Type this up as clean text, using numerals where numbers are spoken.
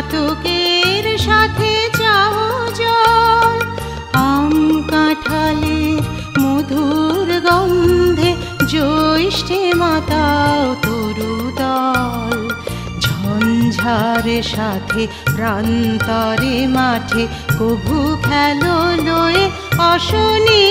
চাতকের সাথে যাও জল, আম কাঁঠালের মধুর গন্ধে জ্যৈষ্ঠে মাতাও তরুদল। ঝঞ্ঝারের সাথে প্রান্তরে মাঠে কভু খেলো লয়ে অশনি